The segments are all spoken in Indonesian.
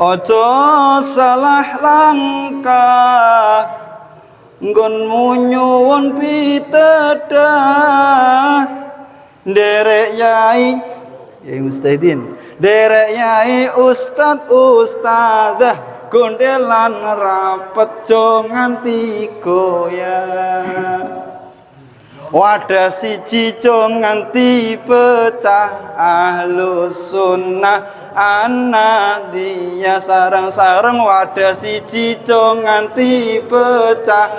Ojo salah langkah nggonmu nyuwun pitedah derek yai mustahidin derek yai ustadzah gondelan rapet jo nganti goyah wadah siji jo nganti pecah ahlus sunnah anadiyah sareng-sareng wadah siji jo nganti pecah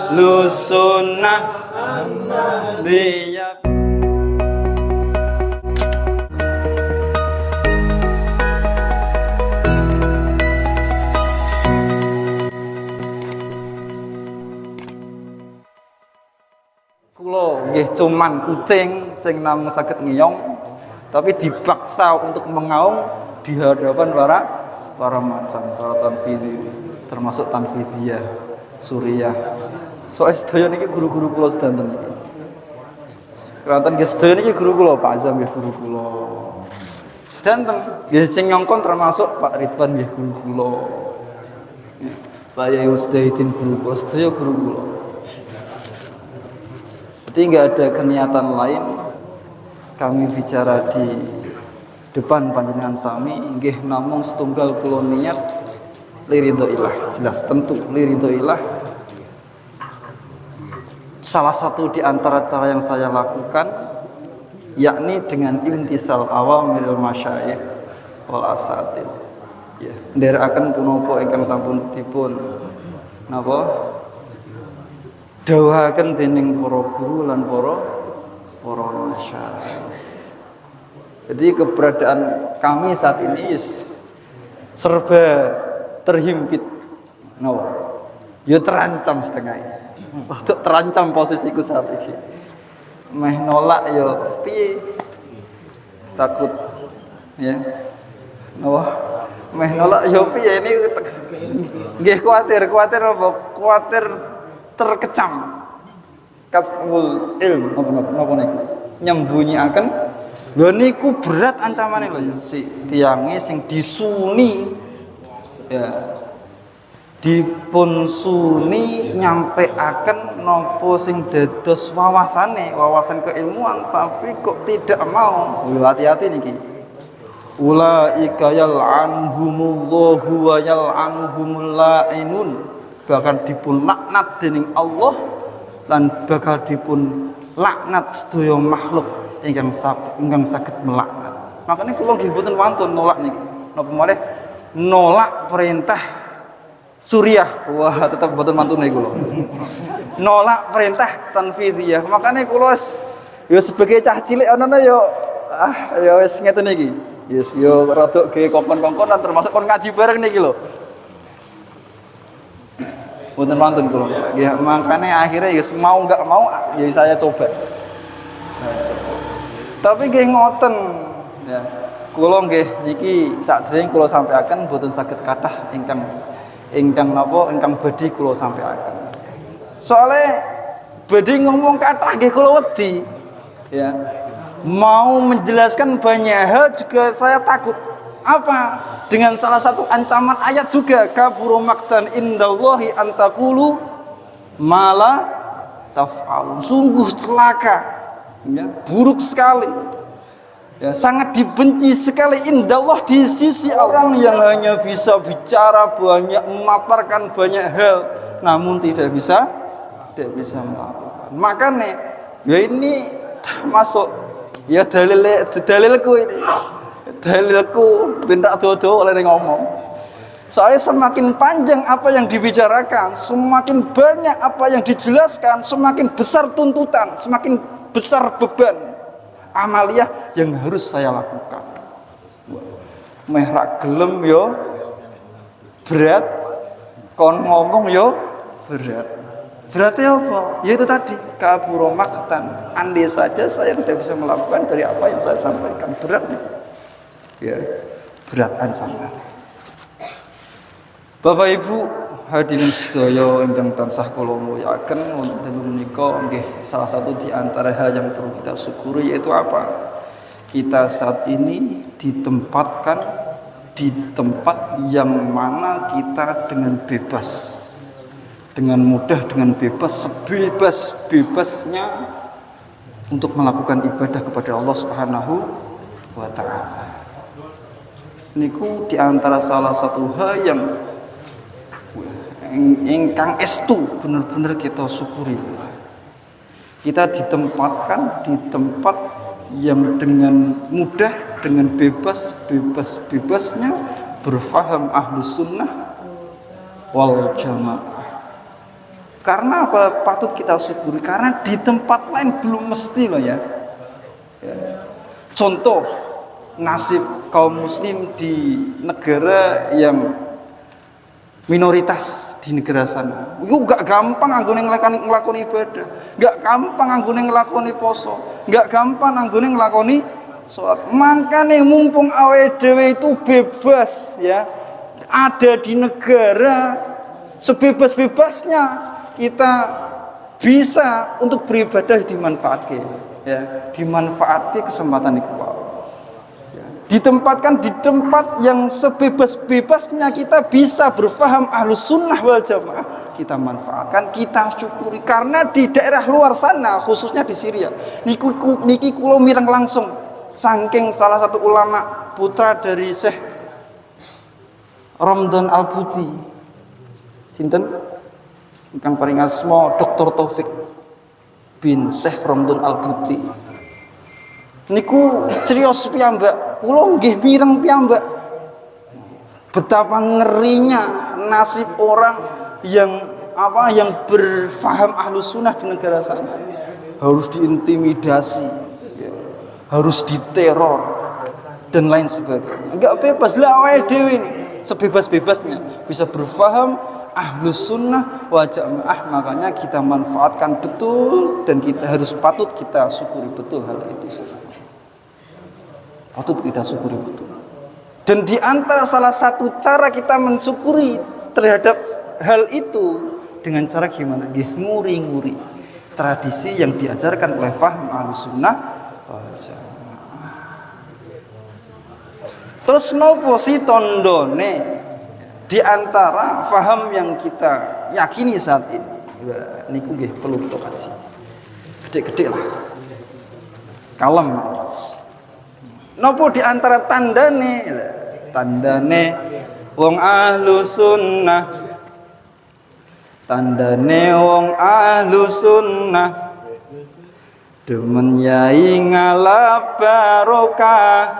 ahlus sunnah anadiyah. Kulo nggih cuman kucing sing namung saged ngiyong tapi dipaksa untuk mengaum di hadapan para macan, para tanfidhi termasuk tanfidhiyah, suriyah. Soale sedaya niki guru-guru kula sedanten niki. Keranten nggih sedaya niki guru kula, Pak Azam nggih guru kula. Sedanten nggih sing nyongkon termasuk Pak Ridwan nggih guru kula. Pak Yai Ustadin guru kula, sedaya guru kula. Jadi nggak ada keniatan lain kami bicara di depan panjenengan sami nggih namung setunggal kula niat liridho ilah, jelas tentu liridho ilah. Salah satu di antara cara yang saya lakukan yakni dengan imtisal awamiril masyayikh wal asatid. Ya, nderekaken punapa ingkang sampun dipun napa dawuhaken dening para guru lan para masyayikh. Jadi keberadaan kami saat ini serba terhimpit. No. Ya terancam setengah. Untuk terancam posisiku saat ini. Meh nolak ya piye? Takut ya. No. Meh nolak ya piye ini nggih kuwatir apa? Kuwatir terkecam kaful ilm napa niku nyembunyiaken lho niku berat ancamane lho si tiange sing disuni ya dipun suni nyampeaken napa sing dados wawasan keilmuan tapi kok tidak mau. Lho hati-hati niki ulaika yal'anhumullahu wa yal'anhumul la'inun bahkan dipun laknat dening Allah lan bakal dipun laknat sedaya makhluk ingkang saged melaknat. Makanya kula nggih mboten wantun nolak niki. Napa malih nolak perintah suriyah. Wah, tetep mboten wantun niki kula. Nolak perintah tanfidhiyah. Makanya kula ya sebagai cah cilik anane ya ya wis ngeten iki. Yes, yo rada ge kongkon-kongkonan termasuk kon ngaji bareng niki lho. Mboten wonten kula. Ya makanya akhirnya ya mau enggak mau ya saya coba. Tapi nggih ngoten ya. Kula nggih niki sakdereng kula sampaikan mboten saged kathah ingkang badhe kula sampaikan. Soale badhe ngomong kathah nggih kula wedi. Ya. Mau menjelaskan banyak hal juga saya takut. Apa? Dengan salah satu ancaman ayat juga kaburu maktan indallahi antaqulu mala taf'alun. Sungguh celaka ya, buruk sekali ya, sangat dibenci sekali indallah di sisi orang yang hanya bisa bicara banyak, memaparkan banyak hal namun tidak bisa melakukan. Makanya ya ini masuk ya dalilku ini. Dalilku bentak dodo oleh ngomong. Soalnya semakin panjang apa yang dibicarakan, semakin banyak apa yang dijelaskan, semakin besar tuntutan, semakin besar beban amaliyah yang harus saya lakukan. Meh ra gelem yo berat, kon ngomong yo berat. Beratnya apa? Yaitu tadi kaburo maktan. Andai saja saya tidak bisa melakukan dari apa yang saya sampaikan, berat nih. Ya, berat ancaman. Bapak Ibu hadirin sedaya ingkang tansah kula mulyakaken wonten menika nggih salah satu di antara hal yang perlu kita syukuri yaitu apa? Kita saat ini ditempatkan di tempat yang mana kita dengan bebas, dengan mudah, dengan bebas, sebebas-bebasnya untuk melakukan ibadah kepada Allah Subhanahu wa taala. Niku di antara salah satu hal yang ingkang estu bener-bener kita syukuri. Kita ditempatkan di tempat yang dengan mudah, dengan bebasnya berfaham ahlus sunnah wal jamaah. Karena apa? Patut kita syukuri. Karena di tempat lain belum mesti loh ya. Contoh nasib kaum muslim di negara yang minoritas di negara sana. Itu gak gampang anggone nglakoni ibadah, gak gampang anggone nglakoni poso, gak gampang anggone nglakoni sholat. Makanya mumpung awake dhewe itu bebas ya, ada di negara sebebas-bebasnya kita bisa untuk beribadah dimanfaatkan ya, dimanfaatkan kesempatan itu. Ditempatkan di tempat yang sebebas-bebasnya kita bisa berfaham ahlus sunnah wal jamaah, kita manfaatkan, kita syukuri. Karena di daerah luar sana, khususnya di Syria, niki kulo mireng langsung saking salah satu ulama putra dari Syekh Ramdan Al-Buti, sinten ingkang paring asma Dr. Taufik bin Syekh Ramdan Al-Buti. Niku crios piyambak, kula nggih mireng piyambak. Betapa ngerinya nasib orang yang berfaham ahlus sunnah di negara sana. Harus diintimidasi, ya, harus diteror dan lain sebagainya. Enggak bebas lah awake dhewe ini, sebebas-bebasnya bisa berfaham ahlus sunnah wa jamaah. Makanya kita manfaatkan betul dan kita harus patut kita syukuri betul hal itu. Patut kita syukuri betul. Dan di antara salah satu cara kita mensyukuri terhadap hal itu dengan cara gimana? Nggih, nguri-nguri tradisi yang diajarkan oleh faham Ahlussunnah wal Jamaah. Terus nopo si tondone di antara faham yang kita yakini saat ini? Niku nggih perlu kita kaji. Gede-gede lah. Kalem. Nopo di antara tandane wong ahlus sunnah, tandane wong ahlus sunnah demen yai ngalap barokah,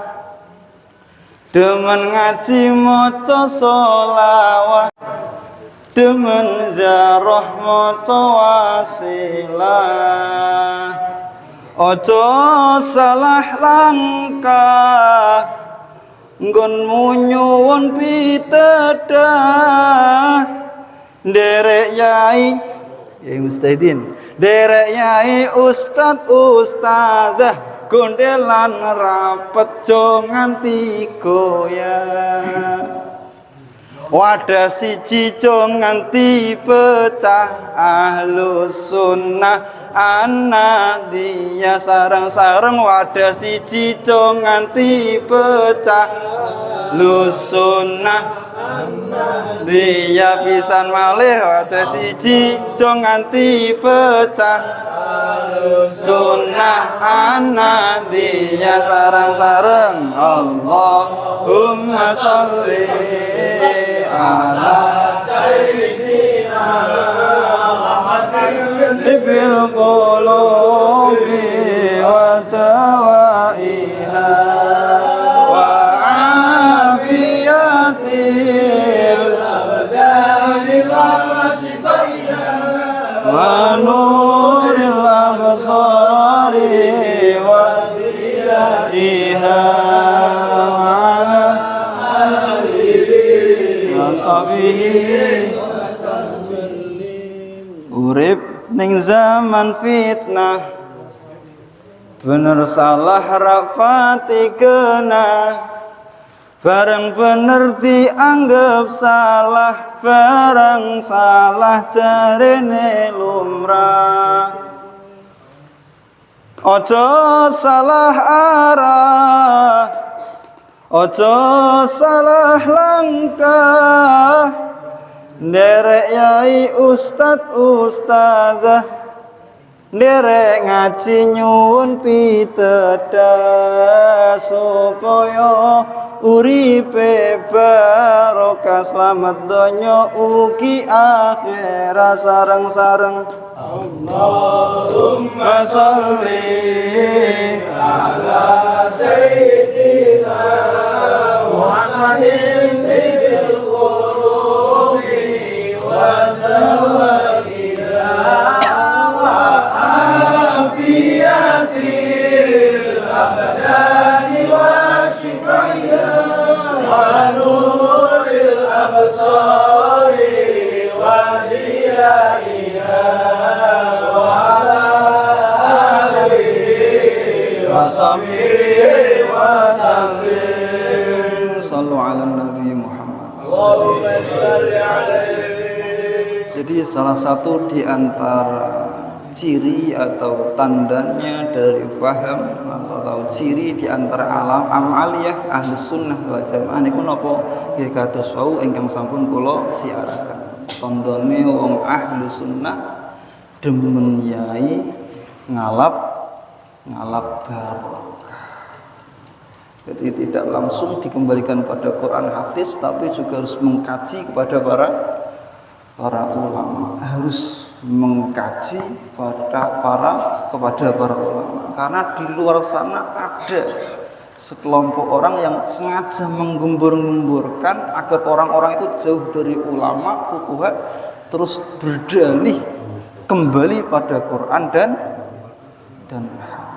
demen ngaji maca sholawat, demen zarah maca wasilah. Ojo salah langkah nggonmu nyuwun pitedah, derek yai mustahidin, derek yai ustadzah gondelan rapet jo nganti goyah. Wadah siji jo nganti pecah, ahlus sunnah anak dia sarang-sarang. Wadah siji jo nganti pecah, ahlus sunnah dia pisan malih. Wadah siji jo nganti pecah, sunnah anak dia sarang-sarang. Allahumma sholli ala sayyidina Muhammadin bil qulubi wa tawaiha wa afiyatil abdani wa shifaiha wa nuril absari wa diyaiha urip ning zaman fitnah, bener salah rapati kena, bareng bener dianggap salah, bareng salah jarene lumrah. Ojo salah arah, Ojo salah langkah, nderek yai ustadzah, nderek ngaji nyuwun pitedah supaya uripe barokah slamet donya ugi akhirat sareng-sareng. Allahumma sholli ala sayyidina Muhammadin bil qulubi wa tawakila wa afiyatil abdani wa shifaya wa nuril absari wa diyaiha Sallu ala Nabi Muhammad. Jadi salah satu di antara ciri atau tandanya dari faham atau ciri di antara amaliyah ahli sunnah wal jamaah niku napa nggih kados wau ingkang sampun kula siaraken. Tandane wong ahli sunnah demen yai ngalap barokah. Jadi tidak langsung dikembalikan pada Quran hadis, tapi juga harus mengkaji kepada para ulama, harus mengkaji kepada para ulama. Karena di luar sana ada sekelompok orang yang sengaja menggembur-gemburkan agar orang-orang itu jauh dari ulama, fuqaha, terus berdalih kembali pada Quran dan hadis.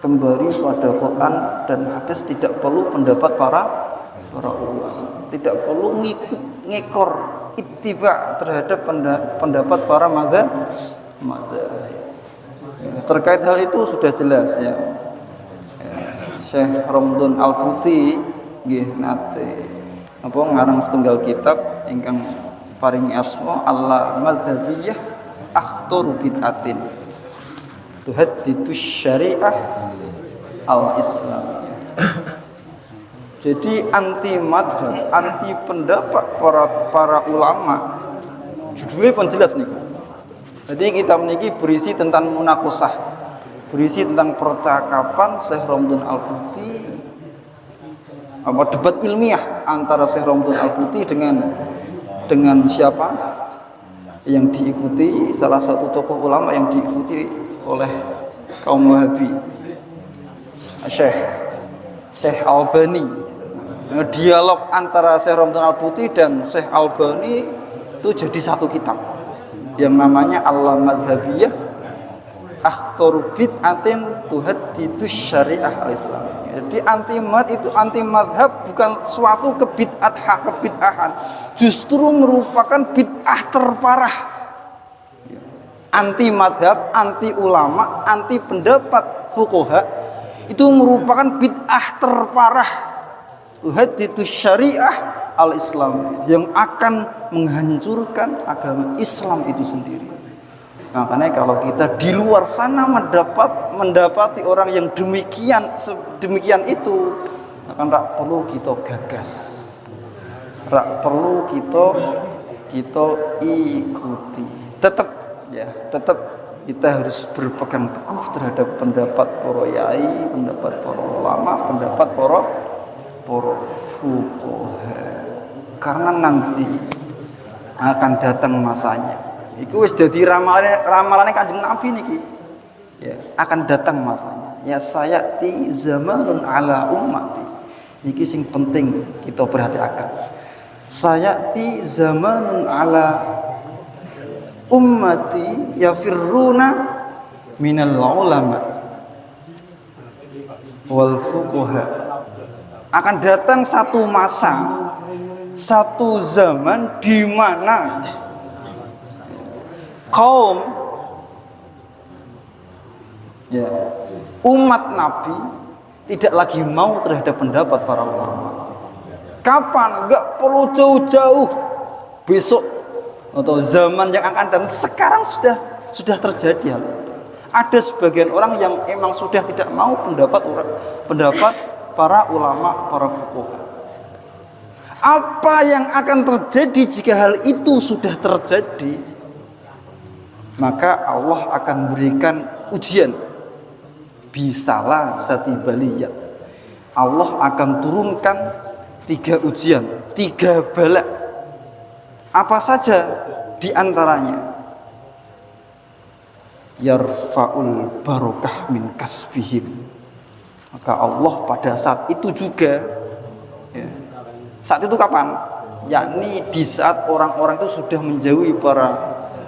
Kembali pada Quran dan hadis, tidak perlu pendapat para ulama, tidak perlu ngekor ittiba terhadap pendapat para mazhab. Terkait hal itu sudah jelas ya. Syekh Ramdun Al-Buti nggih nate apa ngarang setunggal kitab ingkang paring asma Allah Mazhabiyah Akhtaru Bid'atin Tuhaddidu Syariah Al-Islam. Jadi anti madhab, anti pendapat para ulama. Judulnya pun jelas nih. Jadi kita meniki berisi tentang munakosah, berisi tentang percakapan Syekh Ramdun Al-Buti, debat ilmiah antara Syekh Ramdun Al-Buti dengan siapa yang diikuti, salah satu tokoh ulama yang diikuti oleh kaum Wahabi, Syekh Albani. Dialog antara Syekh Ramdun Al-Buti dan Syekh Albani itu jadi satu kitab yang namanya Allah Mazhabiyah Akhtaru Bid'atin Tuhaddidu Syariah Al-Islam. Jadi anti madhab bukan suatu kebid'ahan, justru merupakan bid'ah terparah. Anti madhab, anti ulama, anti pendapat fuqaha itu merupakan bid'ah terparah. Tuhaddidu Syariah Al-Islam yang akan menghancurkan agama Islam itu sendiri. Makanya kalau kita di luar sana mendapati orang yang demikian itu, akan tak perlu kita gagas, tak perlu kita ikuti. Tetap kita harus berpegang teguh terhadap pendapat para yai, pendapat para ulama, pendapat para fuqaha. Karena nanti akan datang masanya. Iku wis dadi ramalane Kanjeng Nabi niki. Ya, akan datang masanya. Ya sayati zamanun ala ummati. Niki sing penting kita perhatikan. Sayati zamanun ala ummati yafirruna minal ulama wal fuqaha. Akan datang satu masa, satu zaman di mana kaum umat Nabi tidak lagi mau terhadap pendapat para ulama. Kapan? Enggak perlu jauh-jauh, besok atau zaman yang akan datang. Sekarang sudah terjadi hal itu. Ada sebagian orang yang emang sudah tidak mau pendapat para ulama, para fuqaha. Apa yang akan terjadi jika hal itu sudah terjadi? Maka Allah akan berikan ujian. Bisalah satibaliyat. Allah akan turunkan 3 ujian, 3 bala. Apa saja di antaranya? Yarfa'ul barokah min kasbihim. Maka Allah pada saat itu juga, ya, saat itu kapan? Yakni di saat orang-orang itu sudah menjauhi para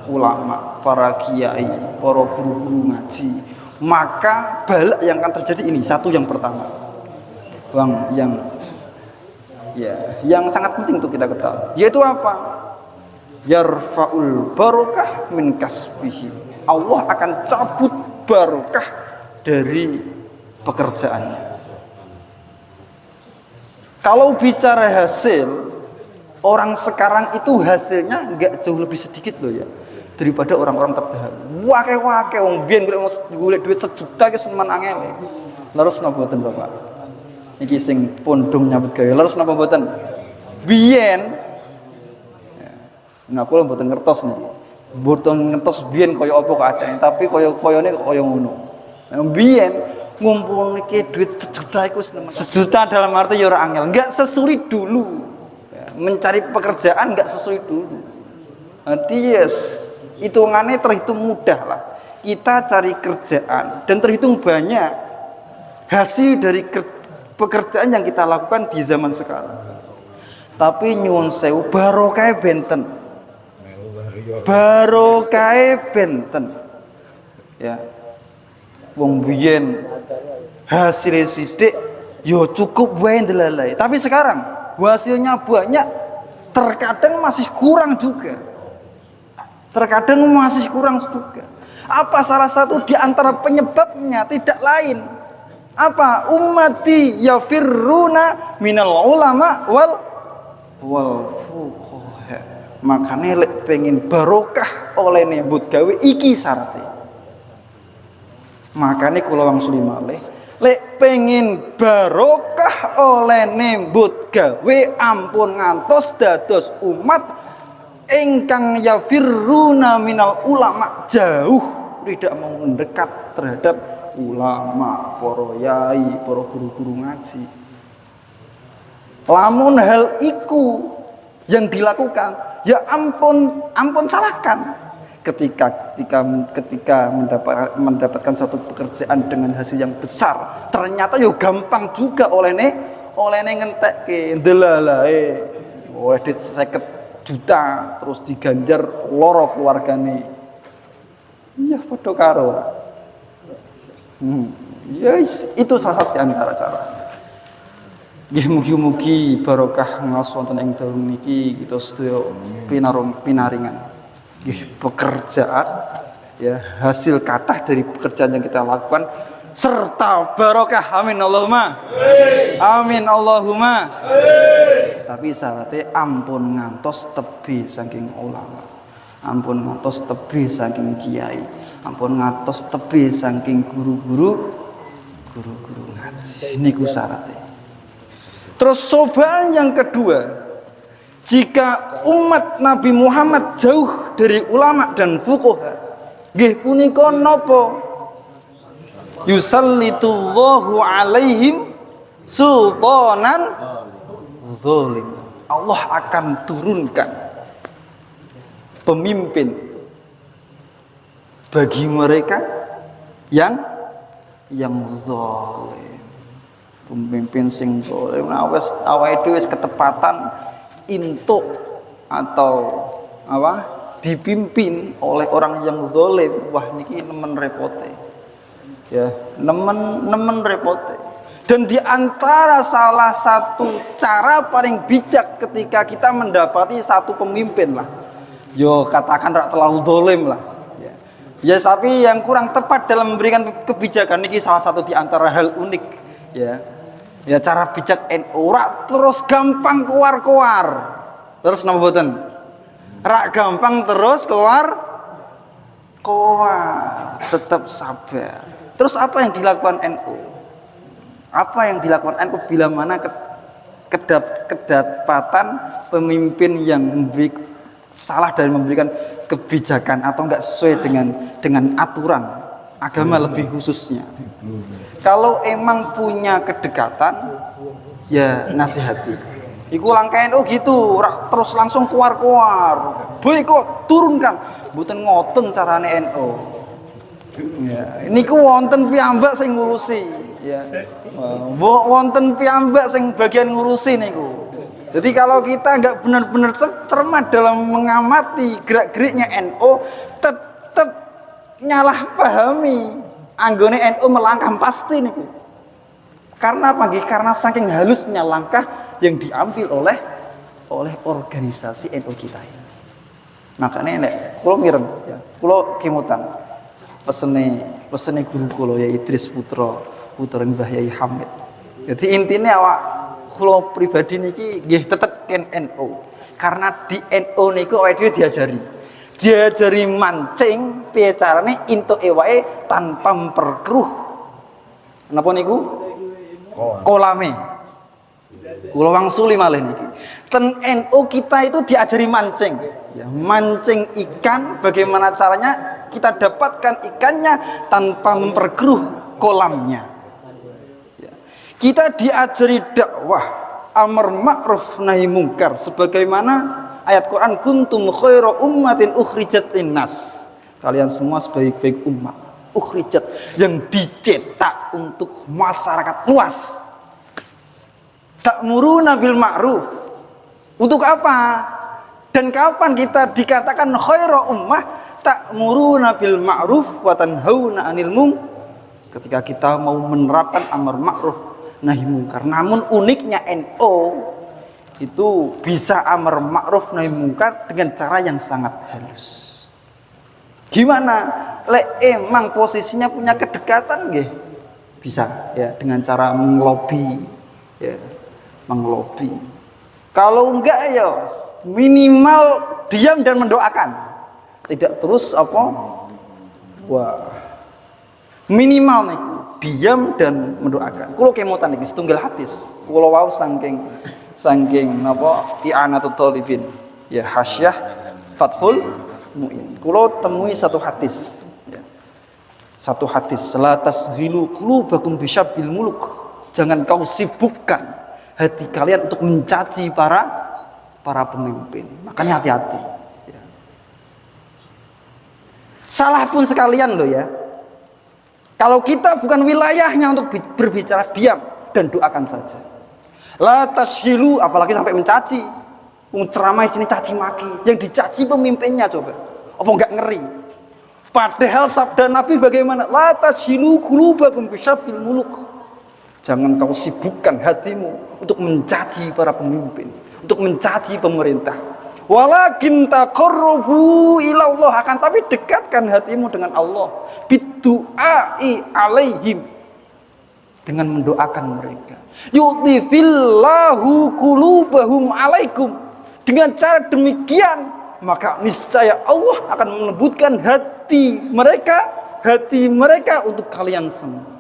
ulama, para kiai, para guru-guru ngaji. Maka bala yang akan terjadi ini, satu yang pertama, Bang, yang sangat penting untuk kita ketahui, yaitu apa? Yarfa'ul barokah min kasbihi. Allah akan cabut barokah dari pekerjaannya. Kalau bicara hasil, orang sekarang itu hasilnya nggak jauh lebih sedikit loh ya daripada orang-orang terdahulu. Wake wong biyen golek duit 1 juta ki semen angel. Leres napa mboten Bapak? Iki sing pondong nyambut gawe. Leres napa mboten? Biyen nah kula mboten ngertos niki. Mboten ngertos biyen kaya apa keadaan, tapi kaya-kayane kaya ngono. Biyen ngumpulke duit 1 juta iku 1 juta dalam arti ya ora angel, enggak sesulit dulu. Mencari pekerjaan enggak sesulit dulu. Nanti hitungannya terhitung mudah lah. Kita cari kerjaan dan terhitung banyak hasil dari pekerjaan yang kita lakukan di zaman sekarang. Tapi nyuwun sewu barokah benten. Barokah benten. Ya. Wong biyen hasil sidik yo cukup wae ndelalai. Tapi sekarang hasilnya banyak, terkadang masih kurang juga. Terkadang masih kurang juga. Apa salah satu di antara penyebabnya? Tidak lain. Apa? Ummati yafirruna minal ulama wal fuqaha. Makane lek pengen barokah oleh nyebut gawe iki syaratnya. Makane kula wangsuli malih, lek pengen barokah oleh nyebut gawe ampun ngantos dados umat ingkang yafirruna minal ulama, jauh tidak mau mendekat terhadap ulama, para yai, para guru-guru ngaji. Lamun hal iku yang dilakukan, ya ampun salahkan. Ketika mendapatkan satu pekerjaan dengan hasil yang besar, ternyata yo gampang juga oleh ngentekke ndelalae wedit 50 juta terus diganjar loro keluargane. Iya padha karo. Ya itu salah satu di antara cara. Nggih mugi-mugi barokah ngaos wonten ing dalem niki kita sedaya pinaringan. Nggih pekerjaan ya hasil kathah dari pekerjaan yang kita lakukan serta barokah. Amin Allahumma. Amin Allahumma. Tapi syaratnya ampun ngantos tebih saking ulama, ampun ngantos tebih saking kiai, ampun ngantos tebih saking guru-guru ngaji. Niku syaratnya. Terus cobaan yang kedua, jika umat Nabi Muhammad jauh dari ulama dan fuqaha, nggih punika napa? Yusallitullahu alaihim sultanan zalim. Allah akan turunkan pemimpin bagi mereka yang zalim. Pemimpin sing zalim awake dhewe wis ketepatan intuk atau apa dipimpin oleh orang yang zalim. Wah niki nemen repote. Ya, nemen repote. Dan di antara salah satu cara paling bijak ketika kita mendapati satu pemimpin lah, yo katakan rak terlalu dolim lah, ya tapi yang kurang tepat dalam memberikan kebijakan ini salah satu di antara hal unik, ya cara bijak rak terus gampang keluar, terus napa boten, rak gampang terus keluar, tetap sabar. Terus apa yang dilakukan NU? Apa yang dilakukan NU bila mana kedapatan pemimpin yang salah dari memberikan kebijakan atau enggak sesuai dengan aturan agama lebih khususnya. Kalau emang punya kedekatan, ya nasihati. Iku langkah NU gitu, terus langsung keluar. Boykot, turunkan. Mboten ngoten carane NU. Ya, niku wonten piyambak sing ngurusi, ya. Wonten piyambak sing bagian ngurusi niku. Jadi kalau kita nggak benar-benar cermat dalam mengamati gerak-geriknya NU, tetap nyalah pahami anggone NU melangkah pasti niku. Karena apa nggih? Karena saking halusnya langkah yang diambil oleh organisasi NU kita ini. Makanya nek kula mireng ya, kula kemutan pesene guru kula ya Idris Putra Mbah Yai Hamid. Jadi intinya awak kula pribadi niki nggih tetep NU. Karena di NU niku awake dhewe diajari mancing piye carane entuke wae tanpa memperkeruh. Napa niku? Kolame. Kula wangsuli malih niki. Ten NU kita itu diajari mancing. Ya, mancing ikan bagaimana caranya kita dapatkan ikannya tanpa memperkeruh kolamnya. Ya. Kita diajari dakwah amar ma'ruf nahi mungkar sebagaimana ayat Quran kuntum khairu ummatin ukhrijat linnas. Kalian semua sebaik-baik umat ukhrijat yang dicetak untuk masyarakat luas. Ta'muruna bil ma'ruf. Untuk apa? Dan kapan kita dikatakan khairu ummah? Ta'muruna bil ma'ruf wa tanhauna 'anil munkar. Ketika kita mau menerapkan amar ma'ruf nahi mungkar. Namun uniknya NU itu bisa amar ma'ruf nahi mungkar dengan cara yang sangat halus. Gimana? Lek emang posisinya punya kedekatan nggih. Bisa ya dengan cara mengelobi ya, mengelobi. Kalau enggak ya minimal diam dan mendoakan. Tidak terus apa? Wah. Minimal niku diam dan mendoakan. Kulo kemotan iki setunggal hadis. Kulo wau saking napa i'anatul thalibin. Ya Hasyah Fathul Muin. Kulo temui satu hadis. Ya. Satu hadis, la tasghilu qulubakum bisyabbil muluk. Jangan kau sibukkan hati kalian untuk mencaci para pemimpin. Makanya hati-hati. Ya. Salah pun sekalian loh ya. Kalau kita bukan wilayahnya untuk berbicara, diam dan doakan saja. La tashilu, apalagi sampai mencaci. Ceramah sini caci maki. Yang dicaci pemimpinnya coba. Apa enggak ngeri? Padahal sabda Nabi bagaimana? La tashilu qulubakum bisyabbil muluk. Jangan kau sibukkan hatimu untuk mencaci para pemimpin, untuk mencaci pemerintah. Walakin taqarrubu ilallah, akan tapi dekatkan hatimu dengan Allah. Bidu'ai alaihim, dengan mendoakan mereka. Yu'tifillahu qulubahum alaikum. Dengan cara demikian, maka niscaya Allah akan melembutkan hati mereka untuk kalian semua.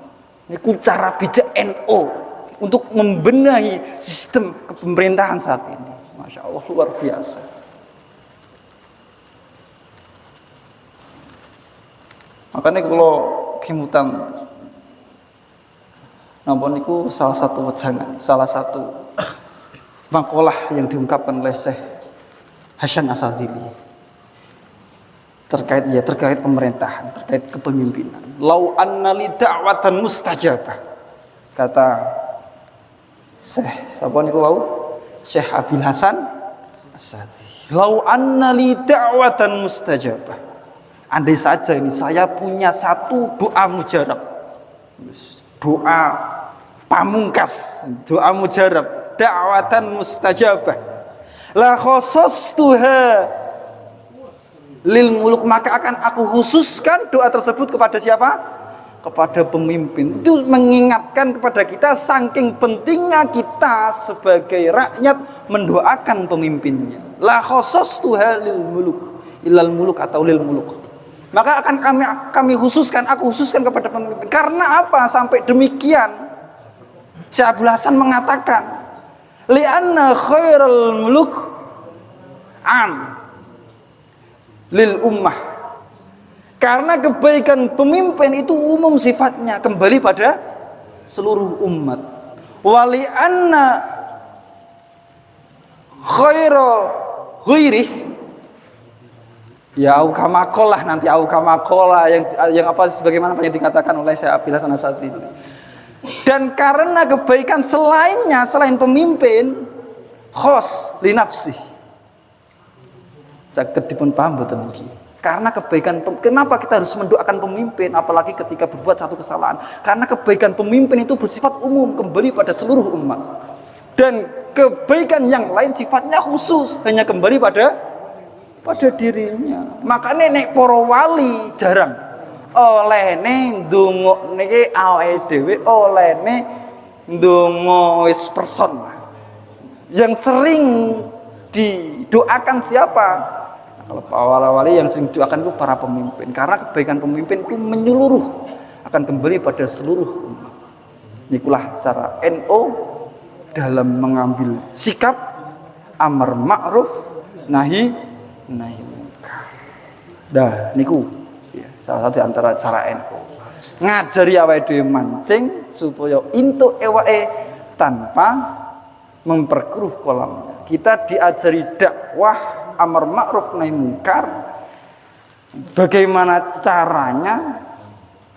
Ini cara bijak NU untuk membenahi sistem kepemerintahan saat ini. Masya Allah luar biasa. Makanya kalau kimutan nampun niku salah satu wejangan, salah satu makalah yang diungkapkan oleh Syekh Hasan Asadili terkait pemerintahan, terkait kepemimpinan. Lau anna li da'watan mustajabah. Kata Syekh siapa niku wau? Syekh Abil Hasan Asadili. Lau anna li da'watan mustajabah. Andai saja ini saya punya satu doa mujarab. Doa pamungkas, doa mujarab, da'watan mustajabah. La khassastuha lil muluk, maka akan aku khususkan doa tersebut kepada siapa? Kepada pemimpin. Itu mengingatkan kepada kita saking pentingnya kita sebagai rakyat mendoakan pemimpinnya. La khassastuha lil muluk, ilal muluk atau lil muluk. Maka akan aku khususkan kepada pemimpin. Karena apa? Sampai demikian Syekh Abdul Hasan mengatakan, li'anna khairal muluk am lil ummah. Karena kebaikan pemimpin itu umum sifatnya, kembali pada seluruh umat. Wa li'anna khaira ghairih, ya aukamakolah, nanti aukamakolah yang apa sebagaimana yang dikatakan oleh Syekh Abdul Hasan As-Sadili. Dan karena kebaikan selainnya, selain pemimpin, khos li nafsi. Saged dipun paham boten niki. Karena kebaikan, kenapa kita harus mendoakan pemimpin apalagi ketika berbuat satu kesalahan? Karena kebaikan pemimpin itu bersifat umum, kembali pada seluruh umat. Dan kebaikan yang lain sifatnya khusus, hanya kembali pada dirinya. Makanya nek para wali jarang olehne ndonga niki awake dhewe, olehne ndonga wis person. Yang sering didoakan siapa? Kalau para wali yang sering didoakan itu para pemimpin, karena kebaikan pemimpin itu menyeluruh, akan kembali pada seluruh umat. Inilah cara NU dalam mengambil sikap amar ma'ruf nahi munkar. Dah niku ya, salah satu antara cara NU ngajari awake dhewe mancing supaya entuk ewake tanpa memperkeruh kolamnya. Kita diajari dakwah amar ma'ruf nahi munkar. Bagaimana caranya?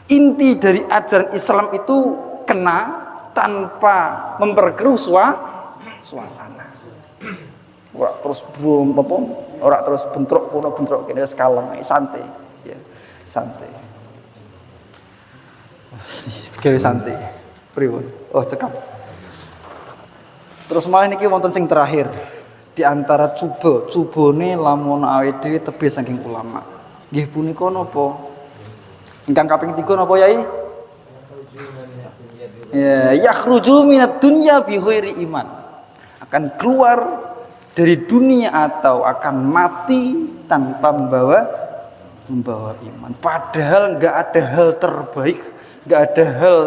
Inti dari ajaran Islam itu kena tanpa memperkeruh suasana. Ora terus ora terus bentrok kono bentrok kene sekalem, santai ya, santai. Gawe santai. Pripun? Oh, cekap. Terus malah niki wonten sing terakhir. Di antara cubone lamun awake dhewe tebih saking ulama. Nggih punika napa? Ingkang kaping 3 napa Yai? Ya, yakhruju minad dunya bi ghairi iman. Akan keluar dari dunia atau akan mati tanpa membawa iman. Padahal enggak ada hal terbaik, enggak ada hal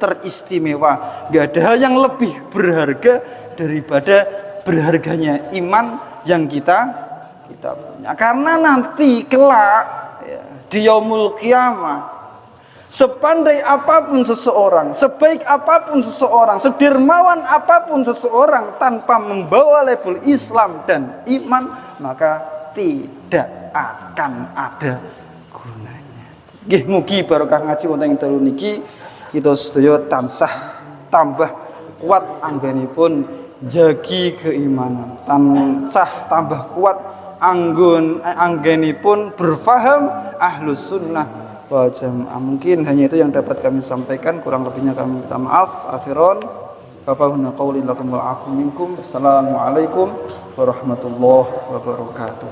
teristimewa, enggak ada hal yang lebih berharga daripada berharganya iman yang kita punya. Karena nanti kelak ya, di yaumul qiyamah, sepandai apapun seseorang, sebaik apapun seseorang, sedermawan apapun seseorang, tanpa membawa label Islam dan iman, maka tidak akan ada gunanya. Nggih mugi barokah ngaji wonten ing dalu niki kita sedaya tansah tambah kuat anggenipun jagi keimanan, tansah tambah kuat anggenipun berfaham ahlus sunnah wal jamaah. Mungkin hanya itu yang dapat kami sampaikan, kurang lebihnya kami minta maaf. Akhiran faqahuna qauli lakum wal afu minkum. Assalamualaikum warahmatullahi wabarakatuh.